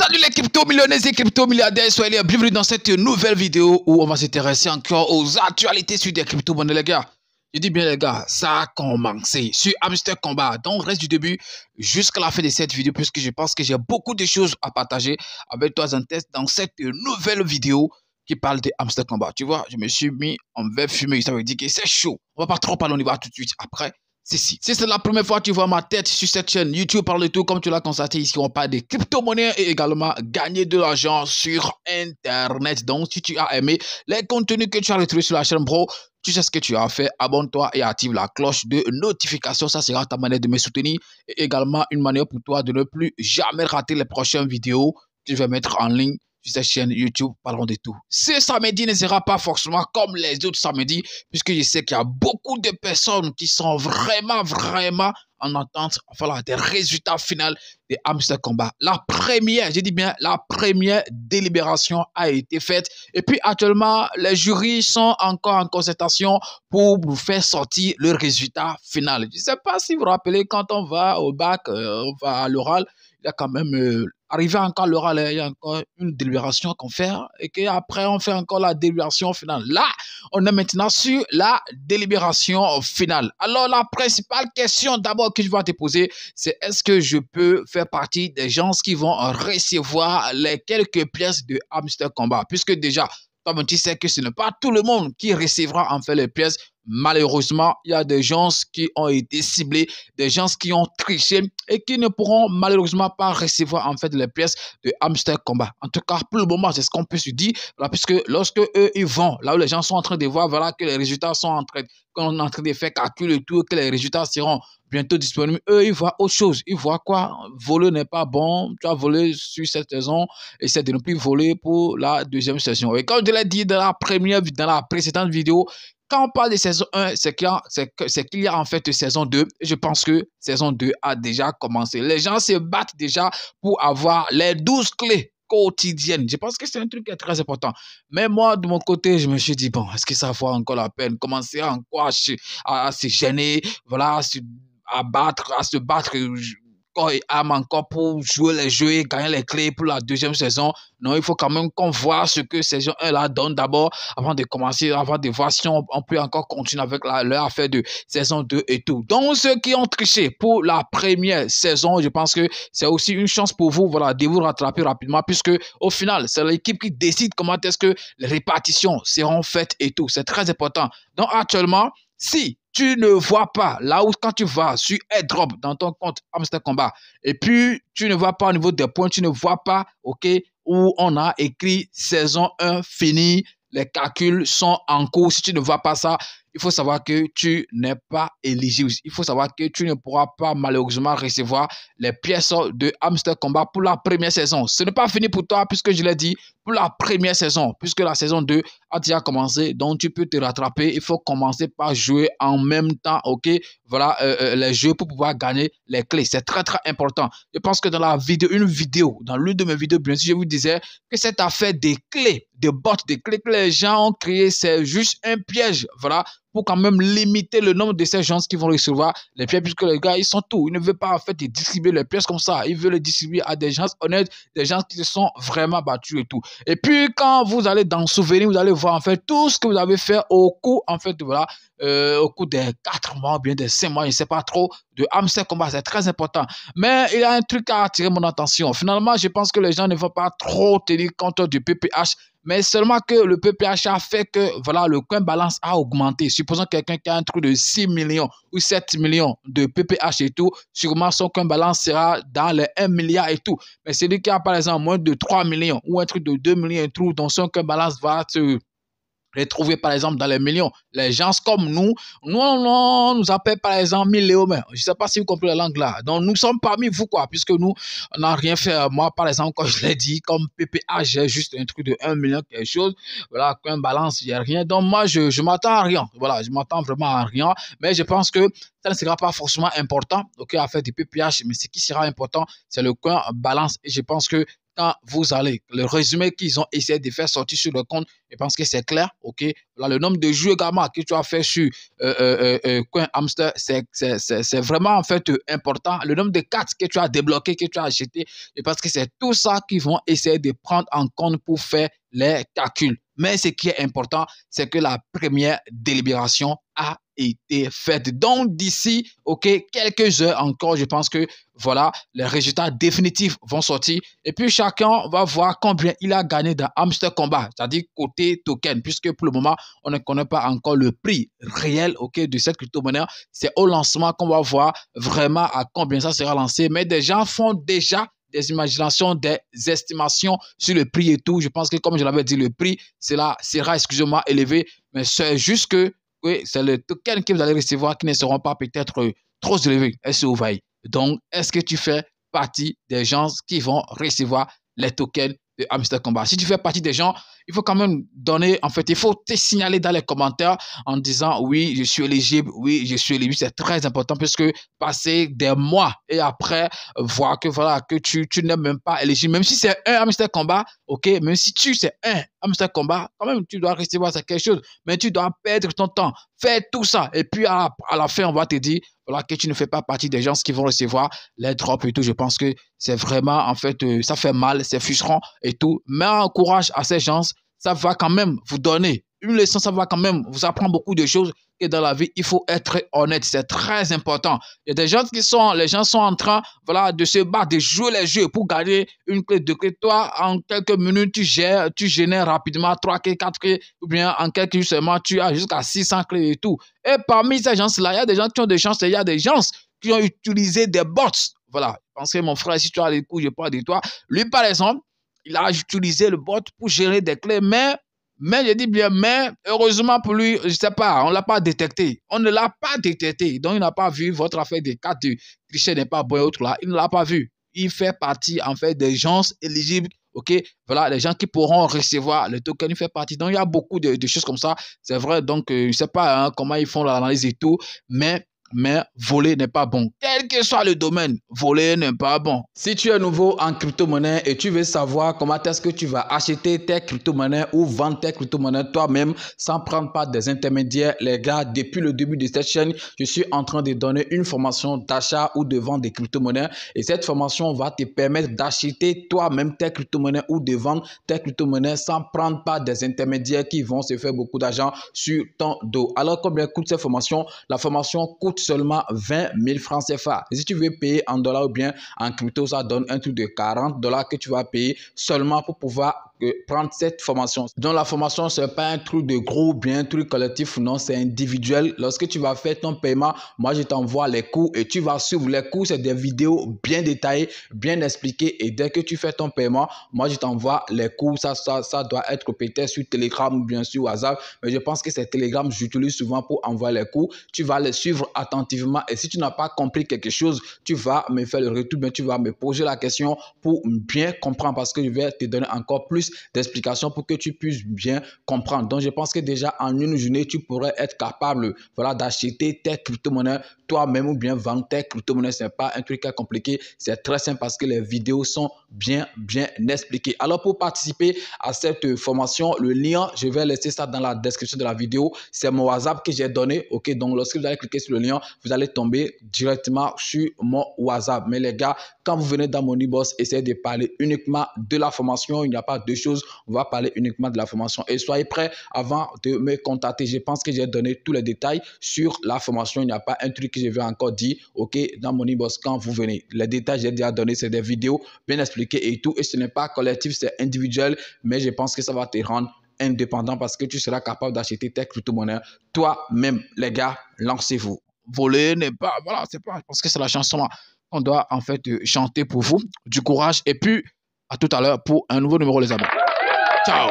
Salut les crypto-millionnaires et crypto-milliardaires, soyez les bienvenus dans cette nouvelle vidéo où on va s'intéresser encore aux actualités sur des crypto-monnaies les gars. Je dis bien les gars, ça a commencé sur Hamster Combat. Donc reste du début jusqu'à la fin de cette vidéo puisque je pense que j'ai beaucoup de choses à partager avec toi dans cette nouvelle vidéo qui parle de Hamster Combat. Tu vois, je me suis mis en verre fumé, ça veut dire que c'est chaud. On va pas trop parler, on y va tout de suite après. Si c'est la première fois que tu vois ma tête sur cette chaîne YouTube Parle de tout, comme tu l'as constaté ici, on parle des crypto-monnaies et également gagner de l'argent sur Internet. Donc, si tu as aimé les contenus que tu as retrouvés sur la chaîne, bro, tu sais ce que tu as fait. Abonne-toi et active la cloche de notification. Ça sera ta manière de me soutenir et également une manière pour toi de ne plus jamais rater les prochaines vidéos que je vais mettre en ligne sur cette chaîne YouTube, parlons de tout. Ce samedi ne sera pas forcément comme les autres samedis, puisque je sais qu'il y a beaucoup de personnes qui sont vraiment en attente, voilà, des résultats finaux de Hamster Combat. La première, je dis bien, la première délibération a été faite. Et puis actuellement, les jurys sont encore en concertation pour vous faire sortir le résultat final. Je ne sais pas si vous vous rappelez, quand on va au bac, on va à l'oral, il y a quand même arrivé encore l'oral, il y a encore une délibération qu'on fait et qu'après on fait encore la délibération finale. Là, on est maintenant sur la délibération finale. Alors la principale question d'abord que je vais te poser, c'est est-ce que je peux faire partie des gens qui vont recevoir les quelques pièces de Hamster Combat, puisque déjà, toi, tu sais que ce n'est pas tout le monde qui recevra en fait les pièces. Malheureusement, il y a des gens qui ont été ciblés, des gens qui ont triché et qui ne pourront malheureusement pas recevoir en fait les pièces de Hamster Combat. En tout cas, pour le moment, c'est ce qu'on peut se dire, voilà, puisque lorsque eux, ils vont, là où les gens sont en train de voir, voilà, que les résultats sont en train, qu'on est en train de faire calcul et tout, que les résultats seront bientôt disponibles, eux, ils voient autre chose. Ils voient quoi? Voler n'est pas bon, tu as volé sur cette saison, essaie de ne plus voler pour la deuxième saison. Et comme je l'ai dit dans la précédente vidéo, quand on parle de saison 1, c'est qu'il y a en fait saison 2. Je pense que saison 2 a déjà commencé. Les gens se battent déjà pour avoir les 12 clés quotidiennes. Je pense que c'est un truc qui est très important. Mais moi, de mon côté, je me suis dit, bon, est-ce que ça vaut encore la peine? Commencer encore à se gêner, voilà, à se battre corps et âme encore pour jouer les jeux et gagner les clés pour la deuxième saison. Non, il faut quand même qu'on voit ce que saison 1 là donne d'abord avant de commencer, avant de voir si on peut encore continuer avec leur affaire de saison 2 et tout. Donc, ceux qui ont triché pour la première saison, je pense que c'est aussi une chance pour vous, voilà, de vous rattraper rapidement puisque au final, c'est l'équipe qui décide comment est-ce que les répartitions seront faites et tout. C'est très important. Donc, actuellement, si tu ne vois pas là où quand tu vas sur airdrop dans ton compte Hamster Combat et puis tu ne vois pas au niveau des points, tu ne vois pas, ok, où on a écrit saison 1 fini, les calculs sont en cours. Si tu ne vois pas ça, il faut savoir que tu n'es pas éligible. Il faut savoir que tu ne pourras pas malheureusement recevoir les pièces de Hamster Combat pour la première saison. Ce n'est pas fini pour toi puisque je l'ai dit, pour la première saison, puisque la saison 2 a déjà commencé, donc tu peux te rattraper. Il faut commencer par jouer en même temps, ok, voilà, les jeux pour pouvoir gagner les clés. C'est très important. Je pense que dans dans l'une de mes vidéos, bien sûr, je vous disais que cette affaire des clés, des bots, des clés que les gens ont créées, c'est juste un piège, voilà, pour quand même limiter le nombre de ces gens qui vont recevoir les pièces, puisque les gars, ils sont tout. Ils ne veulent pas en fait distribuer les pièces comme ça. Ils veulent les distribuer à des gens honnêtes, des gens qui se sont vraiment battus et tout. Et puis, quand vous allez dans Souvenir, vous allez voir en fait tout ce que vous avez fait au cours, en fait, voilà, au cours des 4 mois, bien des 5 mois, je ne sais pas trop, de Hamster Combat. C'est très important. Mais il y a un truc qui a attiré mon attention. Finalement, je pense que les gens ne vont pas trop tenir compte du PPH, mais seulement que le PPH a fait que voilà, le coin balance a augmenté. Supposons quelqu'un qui a un truc de 6 millions ou 7 millions de PPH et tout, sûrement son coin balance sera dans les 1 milliard et tout. Mais celui qui a par exemple moins de 3 millions ou un truc de 2 millions et tout, donc son coin balance va se retrouver par exemple dans les millions. Les gens comme on nous appelle par exemple 1000 Léomènes. Je ne sais pas si vous comprenez la langue là. Donc nous sommes parmi vous quoi, puisque nous, on n'a rien fait. Moi par exemple, comme je l'ai dit, comme PPA, j'ai juste un truc de 1 million quelque chose. Voilà, qu'un balance, il n'y a rien. Donc moi, je m'attends à rien. Voilà, je m'attends vraiment à rien. Mais je pense que ça ne sera pas forcément important, ok, à faire du PPH. Mais ce qui sera important, c'est le coin balance. Et je pense que quand vous allez, le résumé qu'ils ont essayé de faire sortir sur le compte, je pense que c'est clair, ok? Voilà, le nombre de jeux également que tu as fait sur Coin Hamster, c'est vraiment en fait important. Le nombre de cartes que tu as débloquées, que tu as achetées, je pense que c'est tout ça qu'ils vont essayer de prendre en compte pour faire les calculs. Mais ce qui est important, c'est que la première délibération a été faite. Donc d'ici, ok, quelques heures encore, je pense que voilà, les résultats définitifs vont sortir. Et puis chacun va voir combien il a gagné dans Hamster Combat, c'est-à-dire côté token, puisque pour le moment, on ne connaît pas encore le prix réel, ok, de cette crypto-monnaie. C'est au lancement qu'on va voir vraiment à combien ça sera lancé. Mais des gens font déjà des imaginations, des estimations sur le prix et tout. Je pense que, comme je l'avais dit, le prix sera, excusez-moi, élevé. Mais c'est juste que oui, c'est le token que vous allez recevoir qui ne seront pas peut-être trop élevés. Est-ce que vous voyez? Donc, est-ce que tu fais partie des gens qui vont recevoir les tokens de Hamster Combat? Si tu fais partie des gens, il faut quand même donner, en fait, il faut te signaler dans les commentaires en disant oui, je suis éligible, oui, je suis éligible. C'est très important puisque passer des mois et après voir que voilà, que tu n'es même pas éligible, même si c'est un Hamster Combat, ok, même si c'est un Hamster Combat, quand même, tu dois recevoir quelque chose, mais tu dois perdre ton temps, faire tout ça. Et puis à la fin, on va te dire voilà, que tu ne fais pas partie des gens qui vont recevoir les drops et tout. Je pense que c'est vraiment, en fait, ça fait mal, c'est frustrant et tout. Mais encourage à ces gens, ça va quand même vous donner une leçon, ça va quand même vous apprendre beaucoup de choses. Et dans la vie, il faut être honnête, c'est très important. Il y a des gens les gens sont en train, voilà, de se battre, de jouer les jeux pour gagner une clé de clé. Toi, en quelques minutes, tu génères rapidement 3 clés, 4 clés, ou bien en quelques minutes seulement, tu as jusqu'à 600 clés et tout. Et parmi ces gens-là, il y a des gens qui ont des chances, il y a des gens qui ont utilisé des bots. Voilà, je pense que mon frère, si tu as les coups, je parle de toi. Lui, par exemple, il a utilisé le bot pour gérer des clés, mais je dis bien, mais heureusement pour lui, je ne sais pas, on ne l'a pas détecté. On ne l'a pas détecté. Donc, il n'a pas vu votre affaire de cartes de tricher n'est pas bon et autres là. Il ne l'a pas vu. Il fait partie, en fait, des gens éligibles. OK, voilà, les gens qui pourront recevoir le token, il fait partie. Donc, il y a beaucoup de choses comme ça. C'est vrai. Donc, je ne sais pas hein, comment ils font l'analyse et tout, mais voler n'est pas bon. Quel que soit le domaine, voler n'est pas bon. Si tu es nouveau en crypto-monnaie et tu veux savoir comment est-ce que tu vas acheter tes crypto-monnaies ou vendre tes crypto-monnaies toi-même sans prendre part des intermédiaires, les gars, depuis le début de cette chaîne, je suis en train de donner une formation d'achat ou de vente des crypto-monnaies et cette formation va te permettre d'acheter toi-même tes crypto-monnaies ou de vendre tes crypto-monnaies sans prendre part des intermédiaires qui vont se faire beaucoup d'argent sur ton dos. Alors, combien coûte cette formation? La formation coûte seulement 20 000 francs CFA. Et si tu veux payer en dollars ou bien en crypto, ça donne un truc de 40 $ que tu vas payer seulement pour pouvoir prendre cette formation. Donc la formation, ce n'est pas un truc de groupe, bien un truc collectif, non, c'est individuel. Lorsque tu vas faire ton paiement, moi je t'envoie les cours et tu vas suivre les cours. C'est des vidéos bien détaillées, bien expliquées et dès que tu fais ton paiement, moi je t'envoie les cours. Ça doit être peut-être sur Telegram ou bien sur WhatsApp, mais je pense que c'est Telegram, j'utilise souvent pour envoyer les cours. Tu vas les suivre attentivement et si tu n'as pas compris quelque chose, tu vas me faire le retour, mais tu vas me poser la question pour bien comprendre parce que je vais te donner encore plus d'explications pour que tu puisses bien comprendre. Donc, je pense que déjà en une journée, tu pourrais être capable voilà, d'acheter tes crypto-monnaies toi-même ou bien vendre tes crypto-monnaies. Ce n'est pas un truc compliqué, c'est très simple parce que les vidéos sont bien expliquées. Alors, pour participer à cette formation, le lien, je vais laisser ça dans la description de la vidéo. C'est mon WhatsApp que j'ai donné. Ok, donc lorsque vous allez cliquer sur le lien, vous allez tomber directement sur mon WhatsApp. Mais les gars, quand vous venez dans mon e-boss, essayez de parler uniquement de la formation. Il n'y a pas deux choses. On va parler uniquement de la formation. Et soyez prêts avant de me contacter. Je pense que j'ai donné tous les détails sur la formation. Il n'y a pas un truc que je vais encore dire. Ok, dans mon e-boss, quand vous venez, les détails j'ai déjà donné, c'est des vidéos bien expliquées et tout. Et ce n'est pas collectif, c'est individuel. Mais je pense que ça va te rendre indépendant parce que tu seras capable d'acheter tes crypto-monnaies toi-même. Les gars, lancez-vous. Voler n'est pas, voilà, c'est pas, parce que c'est la chanson là. On doit en fait chanter pour vous, du courage et puis à tout à l'heure pour un nouveau numéro les amis. Ciao.